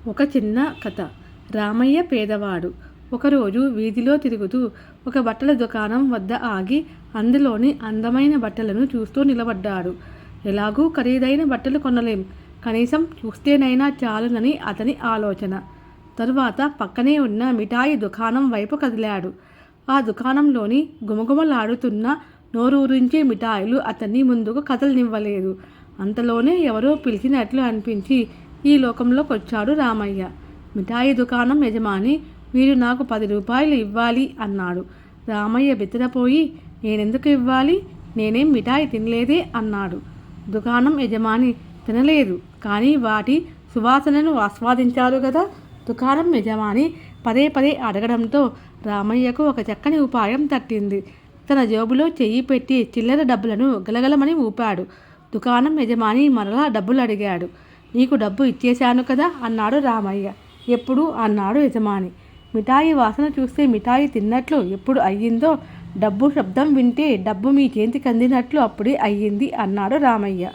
ఒక చిన్న కథ. రామయ్య పేదవాడు. ఒకరోజు వీధిలో తిరుగుతూ ఒక బట్టల దుకాణం వద్ద ఆగి అందులోని అందమైన బట్టలను చూస్తూ నిలబడ్డాడు. ఎలాగూ ఖరీదైన బట్టలు కొనలేం, కనీసం చూస్తేనైనా చాలునని అతని ఆలోచన. తరువాత పక్కనే ఉన్న మిఠాయి దుకాణం వైపు కదిలాడు. ఆ దుకాణంలోని గుమగుమలాడుతున్న నోరూరించే మిఠాయిలు అతన్ని ముందుకు కదలనివ్వలేదు. అంతలోనే ఎవరో పిలిచినట్లు అనిపించి ఈ లోకంలోకొచ్చాడు రామయ్య. మిఠాయి దుకాణం యజమాని, మీరు నాకు 10 రూపాయలు ఇవ్వాలి అన్నాడు. రామయ్య బెత్తరపోయి, నేనెందుకు ఇవ్వాలి, నేనేం మిఠాయి తినలేదే అన్నాడు. దుకాణం యజమాని, తినలేదు కానీ వాటి సువాసనను ఆస్వాదించారు కదా. దుకాణం యజమాని పదే పదే అడగడంతో రామయ్యకు ఒక చక్కని ఉపాయం తట్టింది. తన జేబులో చెయ్యి పెట్టి చిల్లర డబ్బులను గలగలమని ఊపాడు. దుకాణం యజమాని మరలా డబ్బులు అడిగాడు. నీకు డబ్బు ఇచ్చేశాను కదా అన్నాడు రామయ్య. ఎప్పుడు అన్నాడు యజమాని. మిఠాయి వాసన చూస్తే మిఠాయి తిన్నట్లు ఎప్పుడు అయ్యిందో, డబ్బు శబ్దం వింటే డబ్బు మీ చేతికి అందినట్లు అప్పుడే అయ్యింది అన్నాడు రామయ్య.